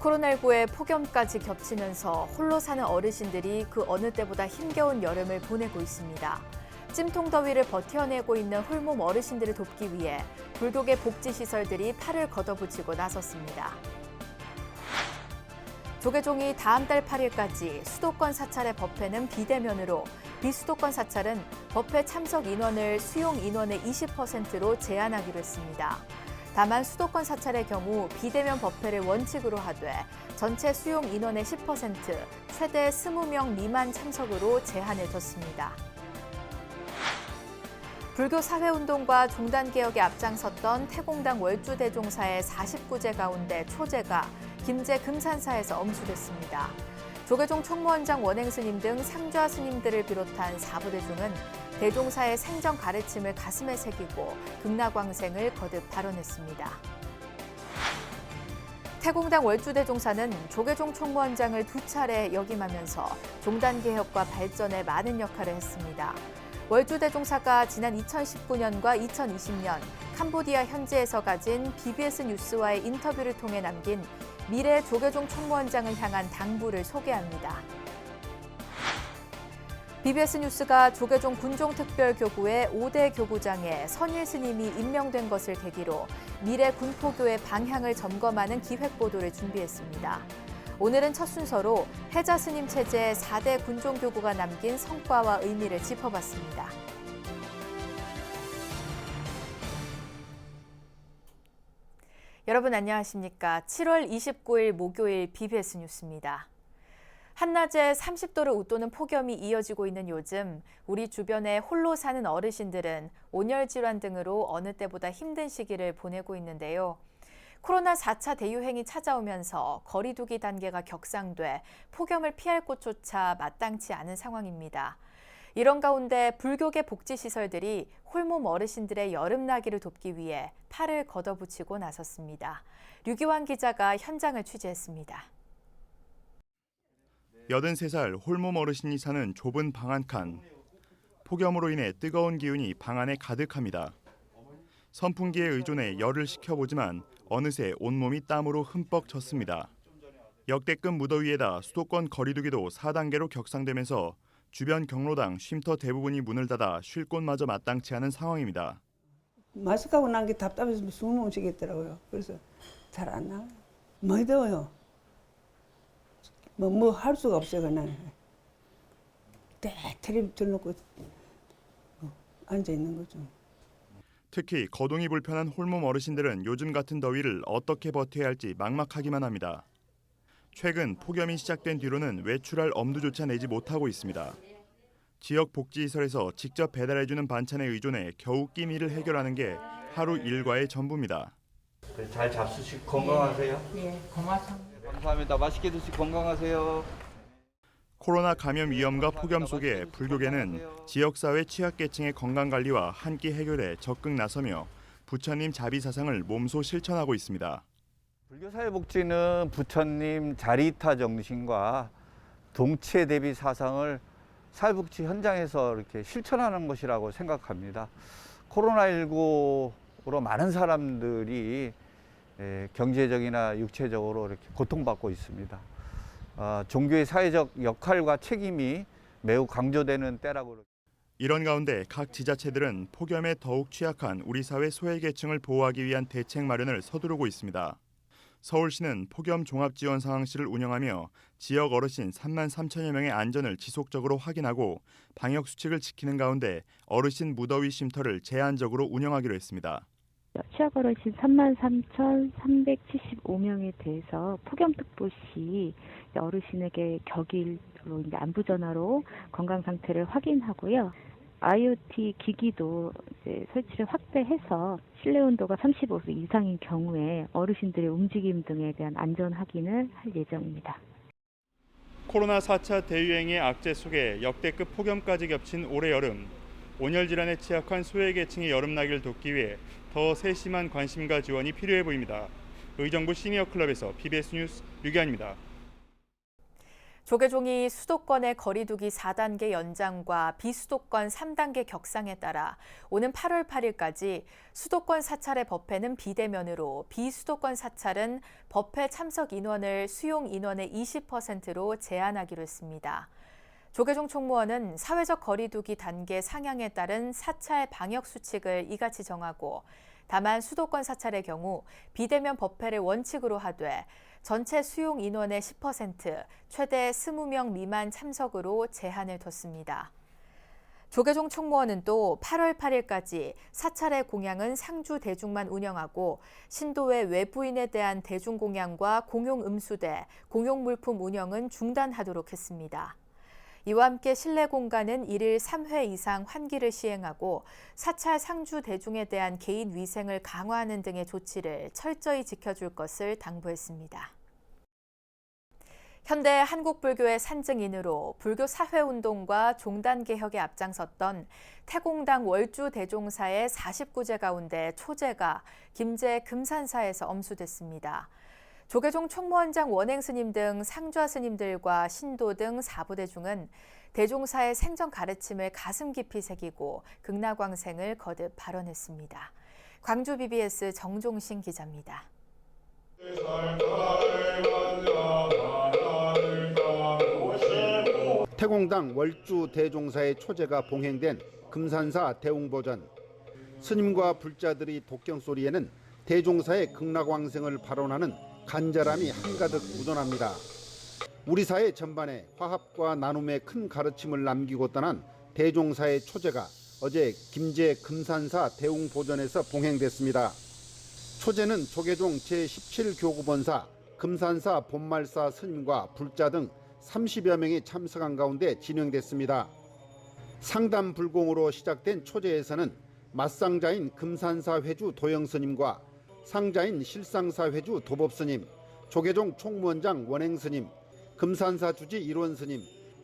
코로나19에 폭염까지 겹치면서 홀로 사는 어르신들이 그 어느 때보다 힘겨운 여름을 보내고 있습니다. 찜통 더위를 버텨내고 있는 홀몸 어르신들을 돕기 위해 불독의 복지시설들이 팔을 걷어붙이고 나섰습니다. 조계종이 다음 달 8일까지 수도권 사찰의 법회는 비대면으로, 비수도권 사찰은 법회 참석 인원을 수용 인원의 20%로 제한하기로 했습니다. 다만 수도권 사찰의 경우 비대면 법회를 원칙으로 하되 전체 수용 인원의 10%, 최대 20명 미만 참석으로 제한을 뒀습니다. 불교 사회운동과 종단개혁에 앞장섰던 태공당 월주대종사의 49제 가운데 초제가 김제 금산사에서 엄수됐습니다. 조계종 총무원장 원행스님 등 상좌 스님들을 비롯한 사부대중은 대종사의 생전 가르침을 가슴에 새기고 극락광생을 거듭 발언했습니다. 태공당 월주대종사는 조계종 총무원장을 2차례 역임하면서 종단개혁과 발전에 많은 역할을 했습니다. 월주대종사가 지난 2019년과 2020년 캄보디아 현지에서 가진 BBS 뉴스와의 인터뷰를 통해 남긴 미래 조계종 총무원장을 향한 당부를 소개합니다. BBS 뉴스가 조계종 군종특별교구의 5대 교구장에 선일 스님이 임명된 것을 계기로 미래 군포교의 방향을 점검하는 기획보도를 준비했습니다. 오늘은 첫 순서로 해자 스님 체제 4대 군종교구가 남긴 성과와 의미를 짚어봤습니다. 여러분 안녕하십니까? 7월 29일 목요일 BBS 뉴스입니다. 한낮에 30도를 웃도는 폭염이 이어지고 있는 요즘, 우리 주변에 홀로 사는 어르신들은 온열 질환 등으로 어느 때보다 힘든 시기를 보내고 있는데요. 코로나 4차 대유행이 찾아오면서 거리 두기 단계가 격상돼 폭염을 피할 곳조차 마땅치 않은 상황입니다. 이런 가운데 불교계 복지시설들이 홀몸 어르신들의 여름나기를 돕기 위해 팔을 걷어붙이고 나섰습니다. 류기환 기자가 현장을 취재했습니다. 83살 홀몸 어르신이 사는 좁은 방 한 칸. 폭염으로 인해 뜨거운 기운이 방 안에 가득합니다. 선풍기에 의존해 열을 식혀보지만 어느새 온몸이 땀으로 흠뻑 젖습니다. 역대급 무더위에다 수도권 거리두기도 4단계로 격상되면서 주변 경로당, 쉼터 대부분이 문을 닫아 쉴 곳마저 마땅치 않은 상황입니다. 마스크하고 난 게 답답해서 숨을 못 쉬겠더라고요. 그래서 잘 안 나와요. 많이 더워요. 뭐 할 수가 없어요, 그냥. 텔레비 틀어놓고 앉아 있는 거죠. 특히 거동이 불편한 홀몸 어르신들은 요즘 같은 더위를 어떻게 버텨야 할지 막막하기만 합니다. 최근 폭염이 시작된 뒤로는 외출할 엄두조차 내지 못하고 있습니다. 지역 복지시설에서 직접 배달해주는 반찬에 의존해 겨우 끼니를 해결하는 게 하루 일과의 전부입니다. 잘 잡수시고 건강하세요. 네, 고맙습니다. 감사합니다. 맛있게 드시고 건강하세요. 코로나 감염 위험과 폭염 속에 불교계는 지역사회 취약계층의 건강관리와 한 끼 해결에 적극 나서며 부처님 자비 사상을 몸소 실천하고 있습니다. 불교사회복지는 부처님 자리타 정신과 동체 대비 사상을 사회복지 현장에서 이렇게 실천하는 것이라고 생각합니다. 코로나19로 많은 사람들이 경제적이나 육체적으로 이렇게 고통받고 있습니다. 종교의 사회적 역할과 책임이 매우 강조되는 때라고. 이런 가운데 각 지자체들은 폭염에 더욱 취약한 우리 사회 소외계층을 보호하기 위한 대책 마련을 서두르고 있습니다. 서울시는 폭염 종합지원 상황실을 운영하며 지역 어르신 3만 3천여 명의 안전을 지속적으로 확인하고 방역 수칙을 지키는 가운데 어르신 무더위 쉼터를 제한적으로 운영하기로 했습니다. 취약 어르신 33,375명에 대해서 폭염특보 시 어르신에게 격일로 안부 전화로 건강 상태를 확인하고요. IoT 기기도 이제 설치를 확대해서 실내 온도가 35도 이상인 경우에 어르신들의 움직임 등에 대한 안전 확인을 할 예정입니다. 코로나 4차 대유행의 악재 속에 역대급 폭염까지 겹친 올해 여름, 온열 질환에 취약한 소외계층의 여름나기를 돕기 위해 더 세심한 관심과 지원이 필요해 보입니다. 의정부 시니어클럽에서 BBS 뉴스 류기환입니다. 조계종이 수도권의 거리두기 4단계 연장과 비수도권 3단계 격상에 따라 오는 8월 8일까지 수도권 사찰의 법회는 비대면으로, 비수도권 사찰은 법회 참석 인원을 수용 인원의 20%로 제한하기로 했습니다. 조계종 총무원은 사회적 거리두기 단계 상향에 따른 사찰 방역 수칙을 이같이 정하고, 다만 수도권 사찰의 경우 비대면 법회를 원칙으로 하되 전체 수용 인원의 10%, 최대 20명 미만 참석으로 제한을 뒀습니다. 조계종 총무원은 또 8월 8일까지 사찰의 공양은 상주 대중만 운영하고 신도의 외부인에 대한 대중공양과 공용 음수대, 공용 물품 운영은 중단하도록 했습니다. 이와 함께 실내 공간은 1일 3회 이상 환기를 시행하고 사찰 상주 대중에 대한 개인 위생을 강화하는 등의 조치를 철저히 지켜줄 것을 당부했습니다. 현대 한국불교의 산증인으로 불교 사회운동과 종단개혁에 앞장섰던 태공당 월주 대종사의 49제 가운데 초제가 김제 금산사에서 엄수됐습니다. 조계종 총무원장 원행스님 등 상좌 스님들과 신도 등 사부대중은 대종사의 생전 가르침을 가슴 깊이 새기고 극락왕생을 거듭 발언했습니다. 광주 BBS 정종신 기자입니다. 태공당 월주 대종사의 초제가 봉행된 금산사 대웅보전. 스님과 불자들이 독경 소리에는 대종사의 극락왕생을 발언하는 간절함이 한가득 묻어납니다. 우리 사회 전반에 화합과 나눔의 큰 가르침을 남기고 떠난 대종사의 초제가 어제 김제 금산사 대웅보전에서 봉행됐습니다. 초제는 조계종 제17교구본사 금산사 본말사 스님과 불자 등 30여 명이 참석한 가운데 진행됐습니다. 상담불공으로 시작된 초제에서는 맞상자인 금산사 회주 도영스님과 상자인 실상사 회주 도법스님, 조계종 총무원장 원행스님, 금산사 주지 일원스님,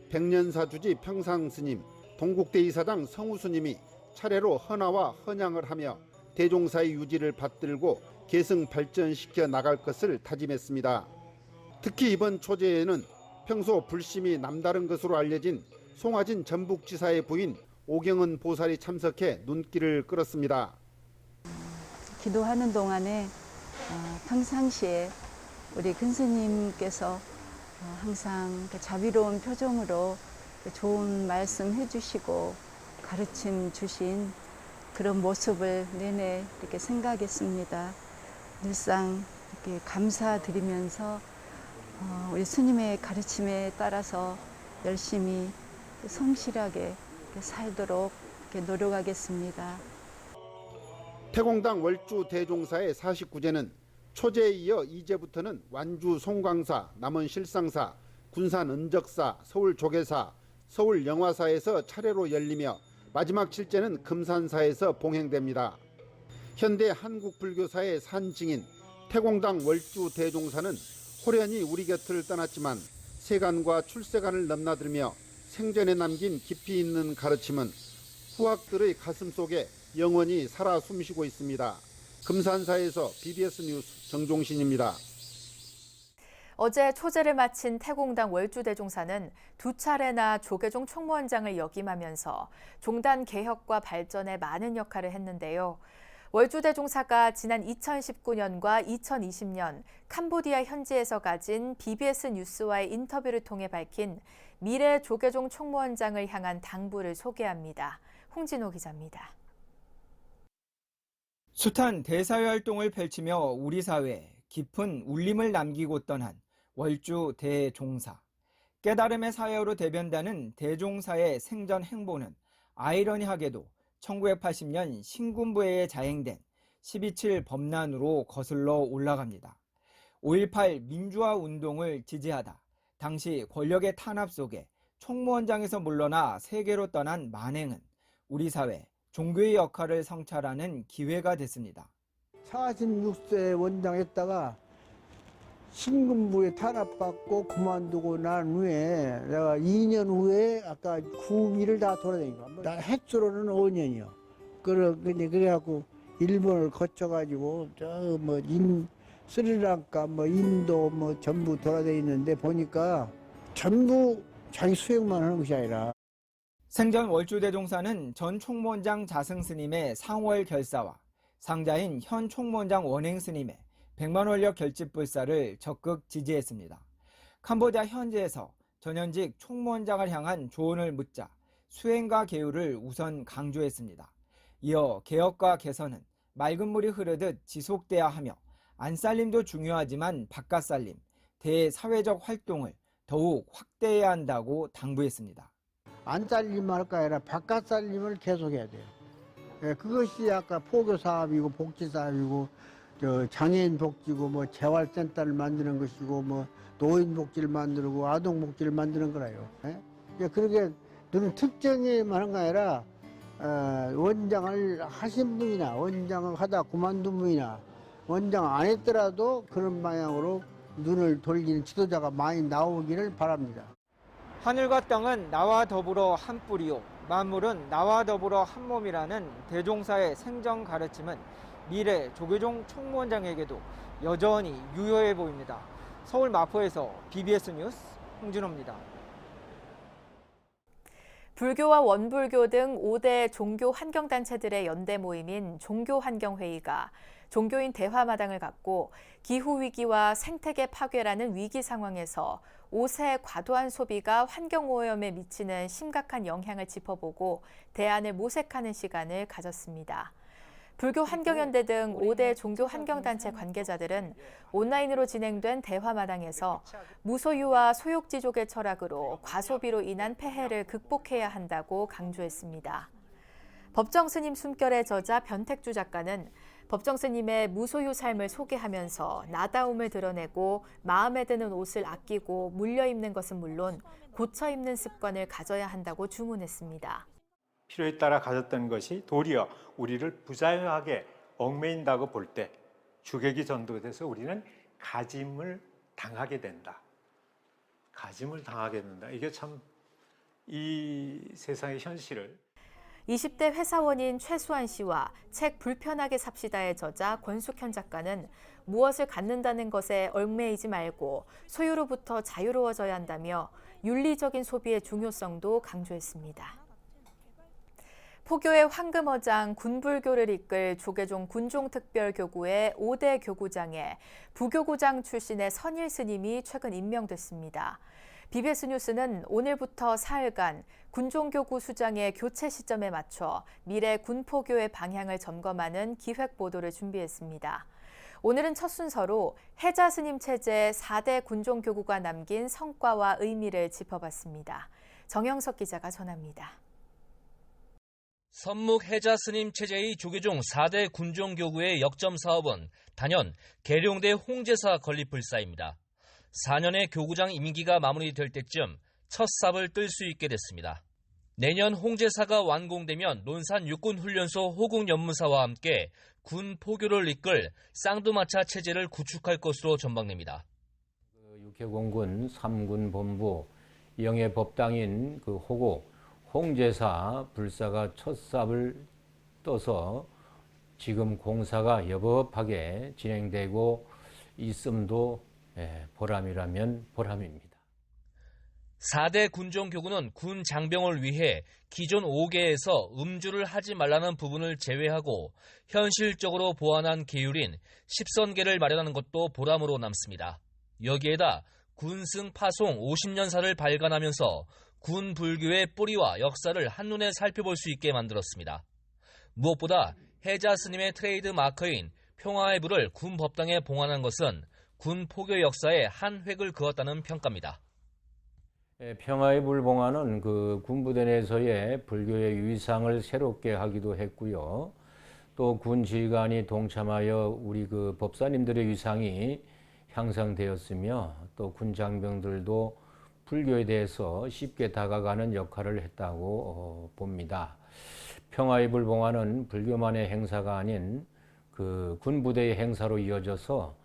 백년사 주지 평상스님, 동국대 이사장 성우스님이 차례로 헌화와 헌양을 하며 대종사의 유지를 받들고 계승 발전시켜 나갈 것을 다짐했습니다. 특히 이번 초제에는 평소 불심이 남다른 것으로 알려진 송화진 전북지사의 부인 오경은 보살이 참석해 눈길을 끌었습니다. 기도하는 동안에 평상시에 우리 근스님께서 항상 자비로운 표정으로 좋은 말씀 해주시고 가르침 주신 그런 모습을 내내 이렇게 생각했습니다. 늘상 이렇게 감사드리면서 우리 스님의 가르침에 따라서 열심히 성실하게 살도록 노력하겠습니다. 태공당 월주 대종사의 49제는 초제에 이어 2제부터는 완주 송광사, 남원 실상사, 군산 은적사, 서울 조계사, 서울 영화사에서 차례로 열리며 마지막 7제는 금산사에서 봉행됩니다. 현대 한국불교사의 산증인 태공당 월주 대종사는 호련히 우리 곁을 떠났지만 세간과 출세간을 넘나들며 생전에 남긴 깊이 있는 가르침은 후학들의 가슴 속에 영원히 살아 숨쉬고 있습니다. 금산사에서 BBS 뉴스 정종신입니다. 어제 초제를 마친 태공당 월주 대종사는 두 차례나 조계종 총무원장을 역임하면서 종단 개혁과 발전에 많은 역할을 했는데요. 월주 대종사가 지난 2019년과 2020년 캄보디아 현지에서 가진 BBS 뉴스와의 인터뷰를 통해 밝힌 미래 조계종 총무원장을 향한 당부를 소개합니다. 홍진호 기자입니다. 숱한 대사회 활동을 펼치며 우리 사회에 깊은 울림을 남기고 떠난 월주 대종사. 깨달음의 사회로 대변되는 대종사의 생전 행보는 아이러니하게도 1980년 신군부회에 자행된 12.7 법난으로 거슬러 올라갑니다. 5.18 민주화 운동을 지지하다 당시 권력의 탄압 속에 총무원장에서 물러나 세계로 떠난 만행은 우리 사회 종교의 역할을 성찰하는 기회가 됐습니다. 46세 원장했다가 신군부에 탄압받고 그만두고 난 후에 내가 2년 후에 아까 구미를 다 돌아다닌 거야. 나 횟수로는 5년이요. 그래갖고 일본을 거쳐가지고 저 스리랑카 인도 전부 돌아다니는데 보니까 전부 자기 수행만 하는 것이 아니라 생전 월주대종사는 전 총무원장 자승스님의 상월 결사와 상자인 현 총무원장 원행스님의 100만 원력 결집불사를 적극 지지했습니다. 캄보디아 현지에서 전현직 총무원장을 향한 조언을 묻자 수행과 계율을 우선 강조했습니다. 이어 개혁과 개선은 맑은 물이 흐르듯 지속돼야 하며 안살림도 중요하지만 바깥살림, 대사회적 활동을 더욱 확대해야 한다고 당부했습니다. 안살림만 할 거 아니라 바깥살림을 계속해야 돼요. 예, 그것이 아까 포교 사업이고 복지 사업이고 장애인 복지고 뭐 재활센터를 만드는 것이고 뭐 노인 복지를 만들고 아동 복지를 만드는 거라요. 예? 그렇게 너는 특정에만 한 거 아니라 원장을 하신 분이나 원장을 하다 그만둔 분이나 원장 안 했더라도 그런 방향으로 눈을 돌리는 지도자가 많이 나오기를 바랍니다. 하늘과 땅은 나와 더불어 한 뿌리요 만물은 나와 더불어 한 몸이라는 대종사의 생전 가르침은 미래 조계종 총무원장에게도 여전히 유효해 보입니다. 서울 마포에서 BBS 뉴스 홍진호입니다. 불교와 원불교 등 5대 종교 환경단체들의 연대 모임인 종교환경회의가 종교인 대화마당을 갖고 기후위기와 생태계 파괴라는 위기 상황에서 옷의 과도한 소비가 환경오염에 미치는 심각한 영향을 짚어보고 대안을 모색하는 시간을 가졌습니다. 불교 환경연대 등 5대 종교 환경단체 관계자들은 온라인으로 진행된 대화마당에서 무소유와 소욕지족의 철학으로 과소비로 인한 폐해를 극복해야 한다고 강조했습니다. 법정스님 숨결의 저자 변택주 작가는 법정스님의 무소유 삶을 소개하면서 나다움을 드러내고 마음에 드는 옷을 아끼고 물려 입는 것은 물론 고쳐 입는 습관을 가져야 한다고 주문했습니다. 필요에 따라 가졌던 것이 도리어 우리를 부자유하게 얽매인다고 볼 때 주객이 전도돼서 우리는 가짐을 당하게 된다. 가짐을 당하게 된다. 이게 참 이 세상의 현실을 20대 회사원인 최수환 씨와 책 불편하게 삽시다의 저자 권숙현 작가는 무엇을 갖는다는 것에 얽매이지 말고 소유로부터 자유로워져야 한다며 윤리적인 소비의 중요성도 강조했습니다. 포교의 황금어장 군불교를 이끌 조계종 군종특별교구의 5대 교구장에 부교구장 출신의 선일 스님이 최근 임명됐습니다. BBS 뉴스는 오늘부터 사흘간 군종교구 수장의 교체 시점에 맞춰 미래 군포교의 방향을 점검하는 기획 보도를 준비했습니다. 오늘은 첫 순서로 해자 스님 체제 4대 군종교구가 남긴 성과와 의미를 짚어봤습니다. 정영석 기자가 전합니다. 선묵 해자 스님 체제의 조계종 4대 군종교구의 역점 사업은 단연 계룡대 홍제사 건립불사입니다. 4년의 교구장 임기가 마무리될 때쯤 첫 삽을 뜰 수 있게 됐습니다. 내년 홍제사가 완공되면 논산 육군훈련소 호국연무사와 함께 군 포교를 이끌 쌍두마차 체제를 구축할 것으로 전망됩니다. 육해공군 3군 본부 영해 법당인 호국 홍제사 불사가 첫 삽을 떠서 지금 공사가 여법하게 진행되고 있음도 보람이라면 보람입니다. 4대 군종교구는 군 장병을 위해 기존 5개에서 음주를 하지 말라는 부분을 제외하고 현실적으로 보완한 계율인 10선계를 마련하는 것도 보람으로 남습니다. 여기에다 군승 파송 50년사를 발간하면서 군 불교의 뿌리와 역사를 한눈에 살펴볼 수 있게 만들었습니다. 무엇보다 해자 스님의 트레이드 마크인 평화의 불을 군 법당에 봉안한 것은 군 포교 역사에 한 획을 그었다는 평가입니다. 평화의 불 봉안은 군부대 내에서의 불교의 위상을 새롭게 하기도 했고요. 또 군 지휘관이 동참하여 우리 법사님들의 위상이 향상되었으며 또 군 장병들도 불교에 대해서 쉽게 다가가는 역할을 했다고 봅니다. 평화의 불 봉안은 불교만의 행사가 아닌 군부대의 행사로 이어져서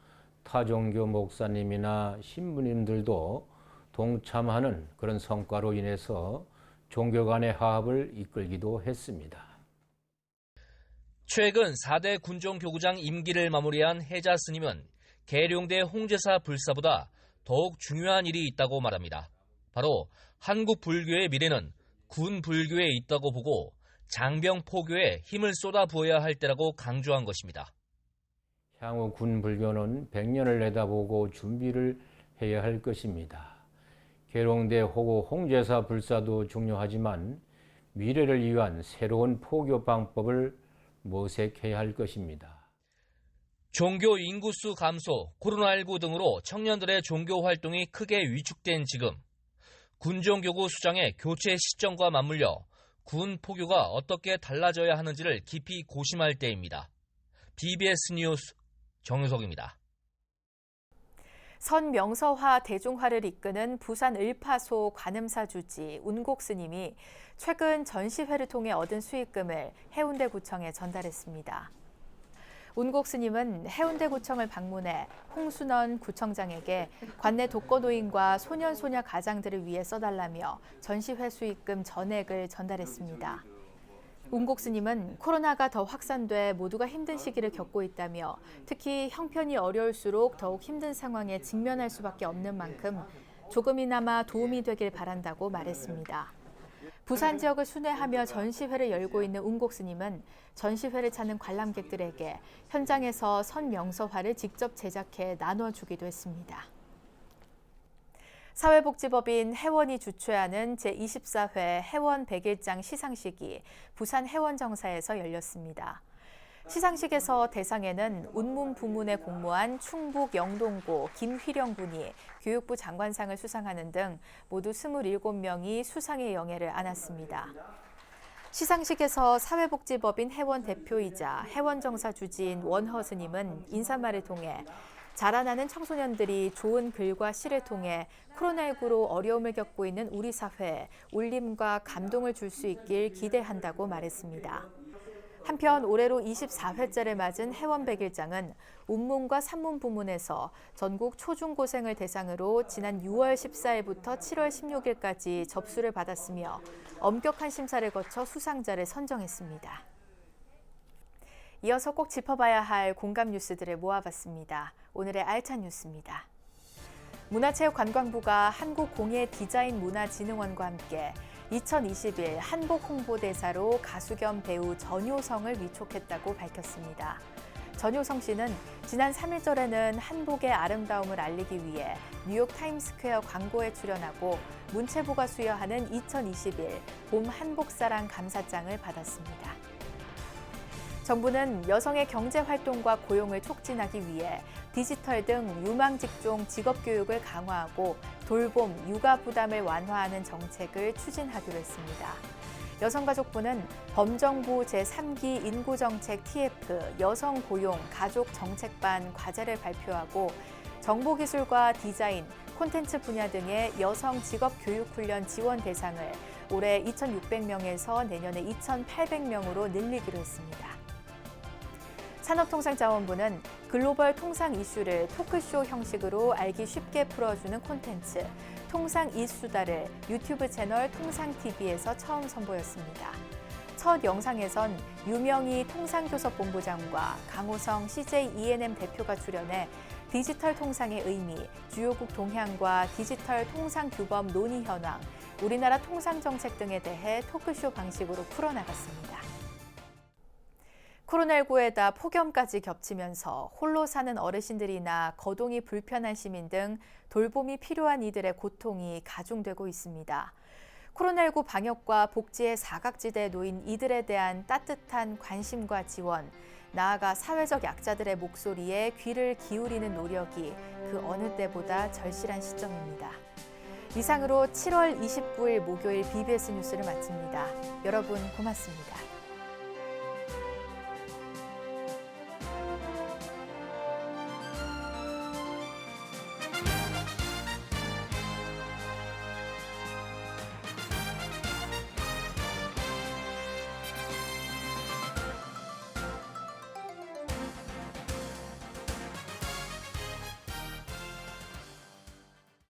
타 종교 목사님이나 신부님들도 동참하는 그런 성과로 인해서 종교 간의 화합을 이끌기도 했습니다. 최근 4대 군종교구장 임기를 마무리한 해자 스님은 계룡대 홍제사 불사보다 더욱 중요한 일이 있다고 말합니다. 바로 한국 불교의 미래는 군 불교에 있다고 보고 장병 포교에 힘을 쏟아부어야 할 때라고 강조한 것입니다. 향후 군 불교는 100년을 내다보고 준비를 해야 할 것입니다. 계룡대 호고 홍제사 불사도 중요하지만 미래를 위한 새로운 포교 방법을 모색해야 할 것입니다. 종교 인구수 감소, 코로나19 등으로 청년들의 종교 활동이 크게 위축된 지금 군종교구 수장의 교체 시점과 맞물려 군 포교가 어떻게 달라져야 하는지를 깊이 고심할 때입니다. BBS 뉴스 정유석입니다. 선명서화 대중화를 이끄는 부산 을파소 관음사 주지 운곡 스님이 최근 전시회를 통해 얻은 수익금을 해운대구청에 전달했습니다. 운곡 스님은 해운대구청을 방문해 홍순원 구청장에게 관내 독거노인과 소년소녀 가장들을 위해 써달라며 전시회 수익금 전액을 전달했습니다. 운곡 스님은 코로나가 더 확산돼 모두가 힘든 시기를 겪고 있다며 특히 형편이 어려울수록 더욱 힘든 상황에 직면할 수밖에 없는 만큼 조금이나마 도움이 되길 바란다고 말했습니다. 부산 지역을 순회하며 전시회를 열고 있는 운곡 스님은 전시회를 찾는 관람객들에게 현장에서 선명서화를 직접 제작해 나눠주기도 했습니다. 사회복지법인 해원이 주최하는 제24회 해원 100일장 시상식이 부산 해원정사에서 열렸습니다. 시상식에서 대상에는 운문 부문에 공모한 충북 영동고 김휘령 군이 교육부 장관상을 수상하는 등 모두 27명이 수상의 영예를 안았습니다. 시상식에서 사회복지법인 해원 대표이자 해원정사 주지인 원허 스님은 인사말을 통해 자라나는 청소년들이 좋은 글과 시를 통해 코로나19로 어려움을 겪고 있는 우리 사회에 울림과 감동을 줄 수 있길 기대한다고 말했습니다. 한편 올해로 24회째를 맞은 해원 100일장은 운문과 산문 부문에서 전국 초중고생을 대상으로 지난 6월 14일부터 7월 16일까지 접수를 받았으며 엄격한 심사를 거쳐 수상자를 선정했습니다. 이어서 꼭 짚어봐야 할 공감 뉴스들을 모아봤습니다. 오늘의 알찬 뉴스입니다. 문화체육관광부가 한국공예디자인문화진흥원과 함께 2021 한복 홍보대사로 가수 겸 배우 전효성을 위촉했다고 밝혔습니다. 전효성 씨는 지난 3일절에는 한복의 아름다움을 알리기 위해 뉴욕 타임스퀘어 광고에 출연하고 문체부가 수여하는 2021 봄 한복사랑 감사장을 받았습니다. 정부는 여성의 경제활동과 고용을 촉진하기 위해 디지털 등 유망직종 직업교육을 강화하고 돌봄, 육아 부담을 완화하는 정책을 추진하기로 했습니다. 여성가족부는 범정부 제3기 인구정책 TF 여성고용 가족정책반 과제를 발표하고 정보기술과 디자인, 콘텐츠 분야 등의 여성 직업교육훈련 지원 대상을 올해 2,600명에서 내년에 2,800명으로 늘리기로 했습니다. 산업통상자원부는 글로벌 통상 이슈를 토크쇼 형식으로 알기 쉽게 풀어주는 콘텐츠 통상이수다를 유튜브 채널 통상TV에서 처음 선보였습니다. 첫 영상에선 유명희 통상교섭본부장과 강호성 CJ E&M 대표가 출연해 디지털 통상의 의미, 주요국 동향과 디지털 통상 규범 논의 현황, 우리나라 통상 정책 등에 대해 토크쇼 방식으로 풀어나갔습니다. 코로나19에다 폭염까지 겹치면서 홀로 사는 어르신들이나 거동이 불편한 시민 등 돌봄이 필요한 이들의 고통이 가중되고 있습니다. 코로나19 방역과 복지의 사각지대에 놓인 이들에 대한 따뜻한 관심과 지원, 나아가 사회적 약자들의 목소리에 귀를 기울이는 노력이 그 어느 때보다 절실한 시점입니다. 이상으로 7월 29일 목요일 BBS 뉴스를 마칩니다. 여러분 고맙습니다.